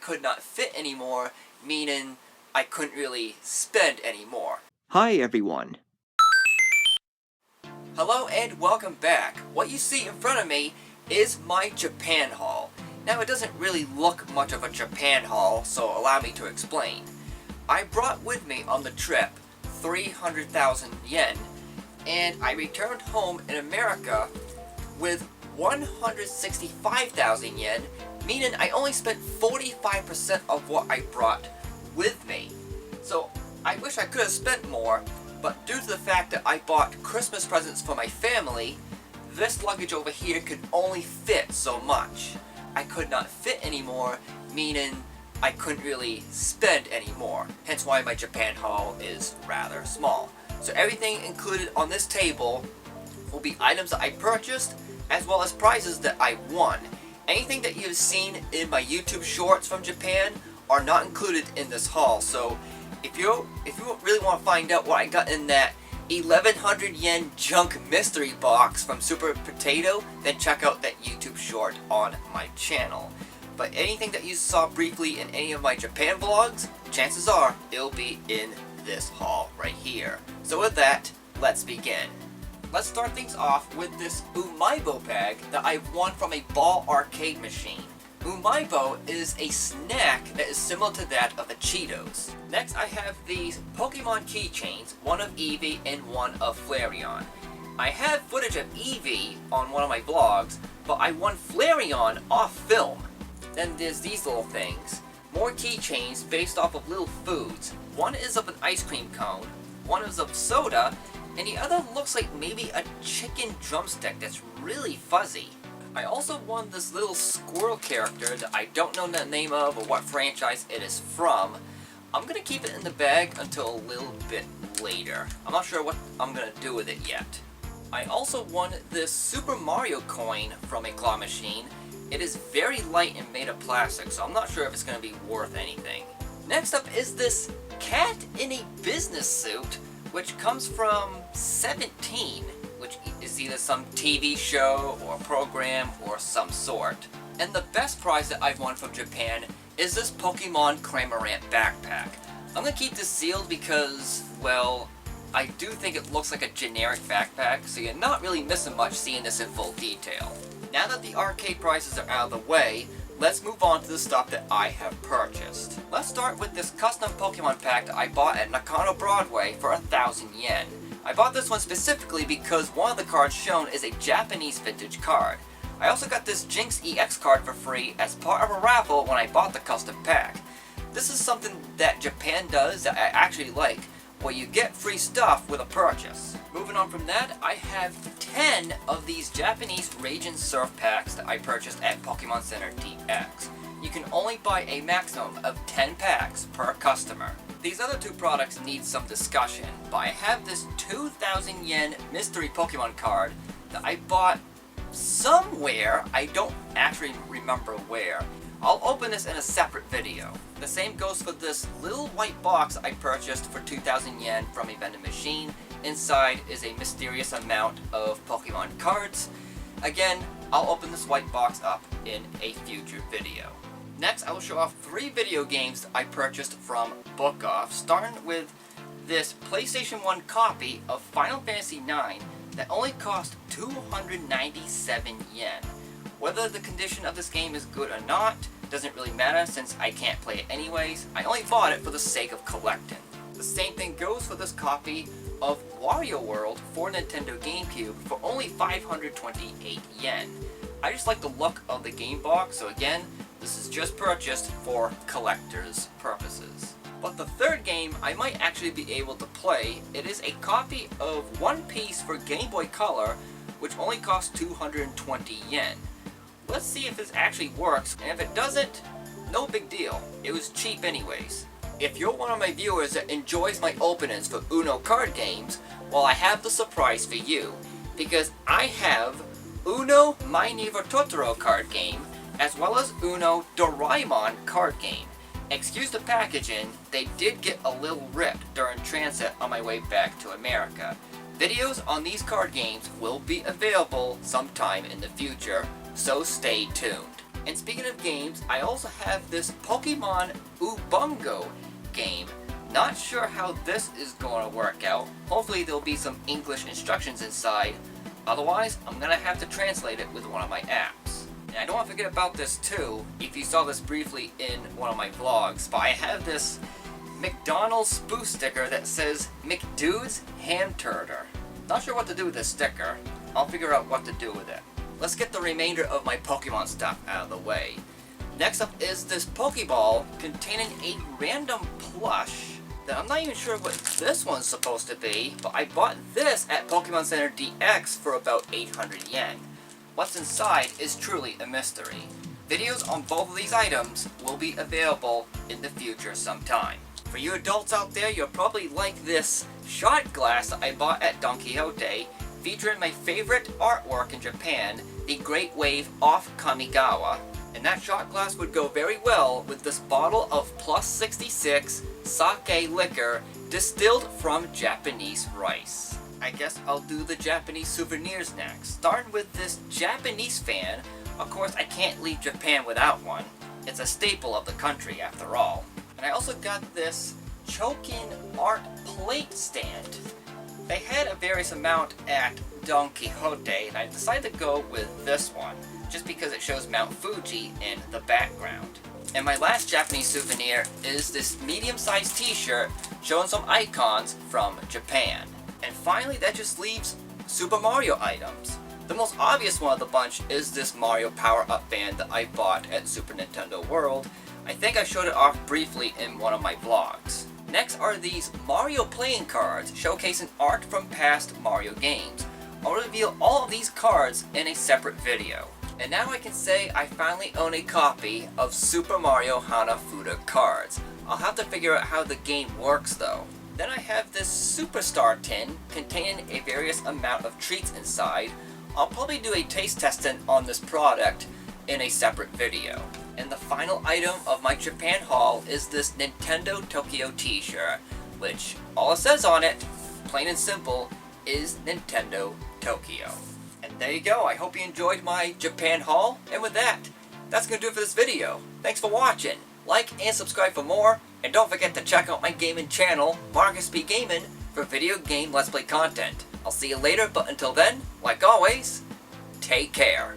could not fit anymore, meaning I couldn't really spend anymore. Hi everyone. Hello and welcome back. What you see in front of me is my Japan haul. Now it doesn't really look much of a Japan haul, so allow me to explain. I brought with me on the trip 300,000 yen, and I returned home in America with 165,000 yen, meaning I only spent 45% of what I brought with me. So I wish I could have spent more, but due to the fact that I bought Christmas presents for my family, this luggage over here could only fit so much. I could not fit anymore, meaning I couldn't really spend anymore. Hence why my Japan haul is rather small. So everything included on this table will be items that I purchased, as well as prizes that I won. Anything that you've seen in my YouTube shorts from Japan are not included in this haul. So if you really want to find out what I got in that 1100 yen junk mystery box from Super Potato, then check out that YouTube short on my channel. But anything that you saw briefly in any of my Japan vlogs, chances are it'll be in this haul right here. So with that, let's begin. Let's start things off with this Umaibo bag that I won from a ball arcade machine. Umaibo is a snack that is similar to that of the Cheetos. Next I have these Pokemon keychains, one of Eevee and one of Flareon. I have footage of Eevee on one of my vlogs, but I won Flareon off film. Then there's these little things. More keychains based off of little foods. One is of an ice cream cone, one is of soda, and the other looks like maybe a chicken drumstick that's really fuzzy. I also won this little squirrel character that I don't know the name of or what franchise it is from. I'm going to keep it in the bag until a little bit later. I'm not sure what I'm going to do with it yet. I also won this Super Mario coin from a claw machine. It is very light and made of plastic, so I'm not sure if it's going to be worth anything. Next up is this cat in a business suit, which comes from 17, which is either some TV show or program or some sort. And the best prize that I've won from Japan is this Pokemon Cramorant backpack. I'm going to keep this sealed because, well, I do think it looks like a generic backpack, so you're not really missing much seeing this in full detail. Now that the arcade prices are out of the way, let's move on to the stuff that I have purchased. Let's start with this custom Pokemon pack that I bought at Nakano Broadway for 1,000 yen. I bought this one specifically because one of the cards shown is a Japanese vintage card. I also got this Jinx EX card for free as part of a raffle when I bought the custom pack. This is something that Japan does that I actually like, where you get free stuff with a purchase. Moving on from that, I have 10 of these Japanese Raging Surf packs that I purchased at Pokemon Center DX. You can only buy a maximum of 10 packs per customer. These other two products need some discussion, but I have this 2,000 yen mystery Pokemon card that I bought somewhere. I don't actually remember where. I'll open this in a separate video. The same goes for this little white box I purchased for 2,000 yen from a vending machine. Inside is a mysterious amount of Pokemon cards. Again, I'll open this white box up in a future video. Next, I will show off 3 video games that I purchased from Book Off, starting with this PlayStation 1 copy of Final Fantasy IX that only cost 297 yen. Whether the condition of this game is good or not doesn't really matter since I can't play it anyways. I only bought it for the sake of collecting. The same thing goes for this copy of Wario World for Nintendo GameCube for only 528 yen. I just like the look of the game box, so again, this is just purchased for collector's purposes. But the third game I might actually be able to play. It is a copy of One Piece for Game Boy Color, which only costs 220 yen. Let's see if this actually works, and if it doesn't, no big deal. It was cheap anyways. If you're one of my viewers that enjoys my openings for Uno card games, well, I have the surprise for you, because I have Uno My Neighbor Totoro card game, as well as Uno Doraemon card game. Excuse the packaging, they did get a little ripped during transit on my way back to America. Videos on these card games will be available sometime in the future, so stay tuned. And speaking of games, I also have this Pokemon Ubungo game. Not sure how this is going to work out. Hopefully there'll be some English instructions inside. Otherwise, I'm going to have to translate it with one of my apps. And I don't want to forget about this too, if you saw this briefly in one of my vlogs, but I have this McDonald's spoof sticker that says McDude's Ham Turder. Not sure what to do with this sticker. I'll figure out what to do with it. Let's get the remainder of my Pokemon stuff out of the way. Next up is this Pokeball containing a random plush that I'm not even sure what this one's supposed to be, but I bought this at Pokemon Center DX for about 800 yen. What's inside is truly a mystery. Videos on both of these items will be available in the future sometime. For you adults out there, you'll probably like this shot glass that I bought at Don Quixote, featuring my favorite artwork in Japan, the Great Wave off Kamigawa. And that shot glass would go very well with this bottle of plus 66 sake liquor distilled from Japanese rice. I guess I'll do the Japanese souvenirs next, starting with this Japanese fan. Of course, I can't leave Japan without one. It's a staple of the country after all. And I also got this Chokin art plate stand. They had a various amount at Don Quixote, and I decided to go with this one, just because it shows Mount Fuji in the background. And my last Japanese souvenir is this medium-sized t-shirt showing some icons from Japan. And finally, that just leaves Super Mario items. The most obvious one of the bunch is this Mario Power-Up band that I bought at Super Nintendo World. I think I showed it off briefly in one of my vlogs. Next are these Mario playing cards showcasing art from past Mario games. I'll reveal all of these cards in a separate video. And now I can say I finally own a copy of Super Mario Hanafuda cards. I'll have to figure out how the game works though. Then I have this Superstar tin containing a various amount of treats inside. I'll probably do a taste testing on this product in a separate video. And the final item of my Japan haul is this Nintendo Tokyo t-shirt, which all it says on it, plain and simple, is Nintendo Tokyo. And there you go, I hope you enjoyed my Japan haul, and with that, that's going to do it for this video. Thanks for watching, like and subscribe for more, and don't forget to check out my gaming channel, Markis Gaming, for video game Let's Play content. I'll see you later, but until then, like always, take care.